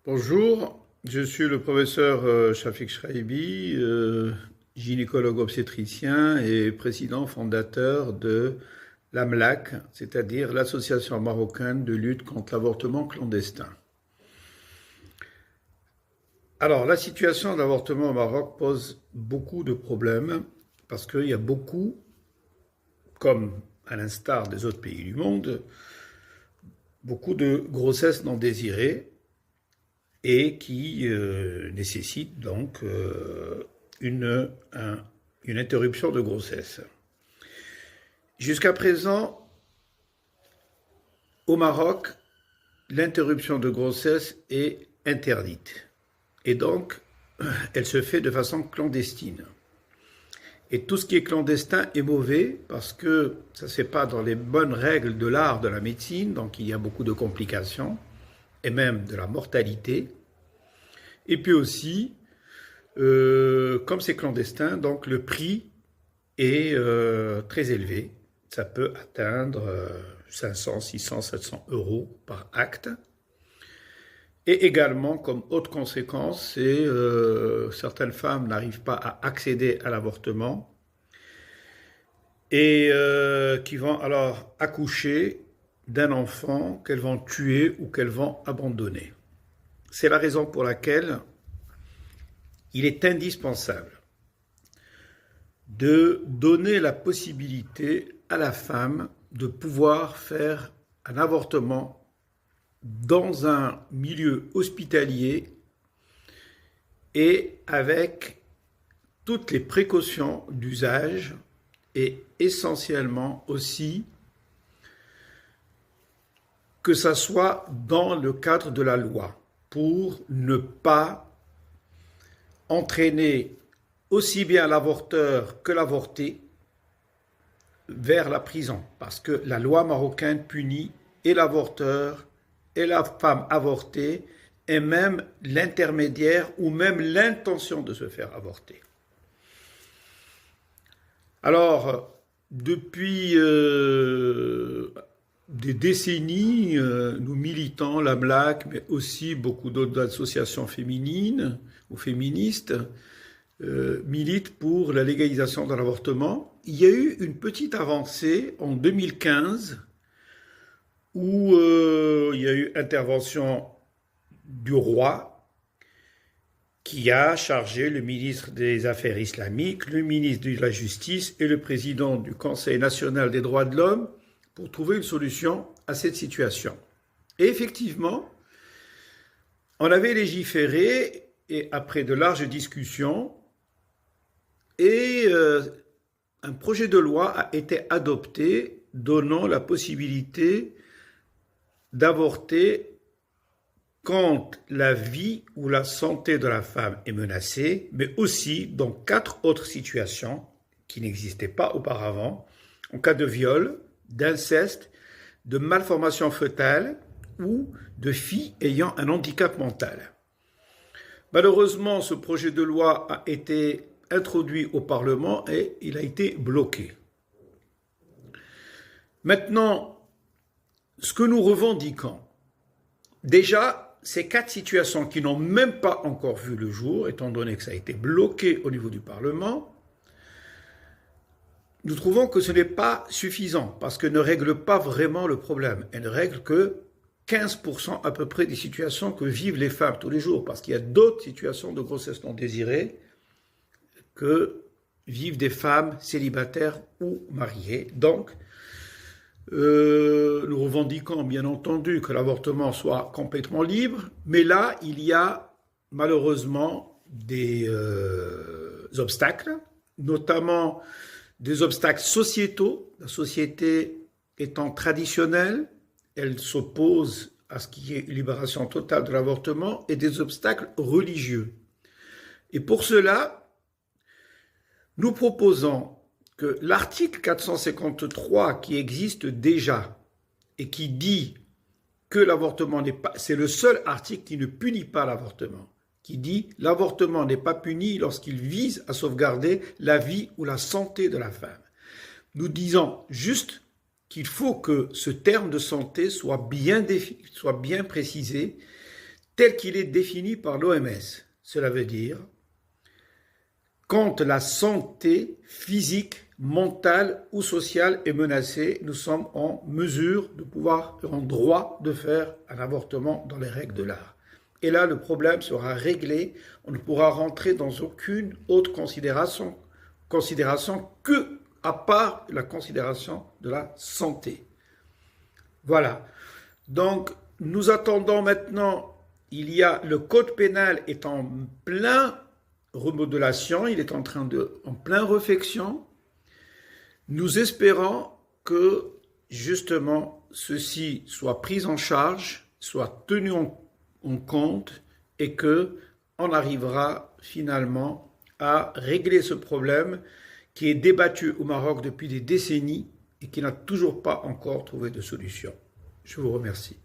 Bonjour, je suis le professeur Shafik Shraibi, gynécologue obstétricien et président fondateur de l'AMLAC, c'est-à-dire l'Association marocaine de lutte contre l'avortement clandestin. Alors, la situation de l'avortement au Maroc pose beaucoup de problèmes parce qu'il y a beaucoup, comme à l'instar des autres pays du monde, beaucoup de grossesses non désirées et qui nécessite donc une interruption de grossesse. Jusqu'à présent, au Maroc, l'interruption de grossesse est interdite. Et donc, elle se fait de façon clandestine. Et tout ce qui est clandestin est mauvais parce que ça ne se fait pas dans les bonnes règles de l'art de la médecine, donc il y a beaucoup de complications et même de la mortalité. Et puis aussi, comme c'est clandestin, donc le prix est très élevé. Ça peut atteindre 500, 600, 700 euros par acte. Et également, comme autre conséquence, c'est certaines femmes n'arrivent pas à accéder à l'avortement et qui vont alors accoucher d'un enfant qu'elles vont tuer ou qu'elles vont abandonner. C'est la raison pour laquelle il est indispensable de donner la possibilité à la femme de pouvoir faire un avortement dans un milieu hospitalier et avec toutes les précautions d'usage et essentiellement aussi que ça soit dans le cadre de la loi pour ne pas entraîner aussi bien l'avorteur que l'avorté vers la prison. Parce que la loi marocaine punit et l'avorteur et la femme avortée et même l'intermédiaire ou même l'intention de se faire avorter. Alors, depuis des décennies, nous militants, l'AMLAC, mais aussi beaucoup d'autres associations féminines ou féministes, militent pour la légalisation de l'avortement. Il y a eu une petite avancée en 2015 où il y a eu intervention du roi qui a chargé le ministre des Affaires islamiques, le ministre de la Justice et le président du Conseil national des droits de l'homme pour trouver une solution à cette situation. Et effectivement, on avait légiféré et après de larges discussions, et un projet de loi a été adopté donnant la possibilité d'avorter quand la vie ou la santé de la femme est menacée, mais aussi dans 4 autres situations qui n'existaient pas auparavant, en cas de viol, d'inceste, de malformation fœtale ou de filles ayant un handicap mental. Malheureusement, ce projet de loi a été introduit au Parlement et il a été bloqué. Maintenant, ce que nous revendiquons, déjà, ces 4 situations qui n'ont même pas encore vu le jour, étant donné que ça a été bloqué au niveau du Parlement, nous trouvons que ce n'est pas suffisant parce qu'elle ne règle pas vraiment le problème. Elle ne règle que 15% à peu près des situations que vivent les femmes tous les jours, parce qu'il y a d'autres situations de grossesse non désirée que vivent des femmes célibataires ou mariées. Donc, nous revendiquons bien entendu que l'avortement soit complètement libre, mais là, il y a malheureusement des obstacles, notamment des obstacles sociétaux. La société étant traditionnelle, elle s'oppose à ce qui est une libération totale de l'avortement, et des obstacles religieux. Et pour cela, nous proposons que l'article 453 qui existe déjà et qui dit que l'avortement n'est pas, c'est le seul article qui ne punit pas l'avortement, qui dit l'avortement n'est pas puni lorsqu'il vise à sauvegarder la vie ou la santé de la femme. Nous disons juste qu'il faut que ce terme de santé soit bien précisé tel qu'il est défini par l'OMS. Cela veut dire quand la santé physique, mentale ou sociale est menacée, nous sommes en mesure de pouvoir, en droit de faire un avortement dans les règles de l'art. Et là, le problème sera réglé. On ne pourra rentrer dans aucune autre considération que à part la considération de la santé. Voilà. Donc, nous attendons maintenant, le code pénal est en plein remodelation, il est en plein réflexion. Nous espérons que, justement, ceci soit pris en charge, soit tenu en compte et que on arrivera finalement à régler ce problème qui est débattu au Maroc depuis des décennies et qui n'a toujours pas encore trouvé de solution. Je vous remercie.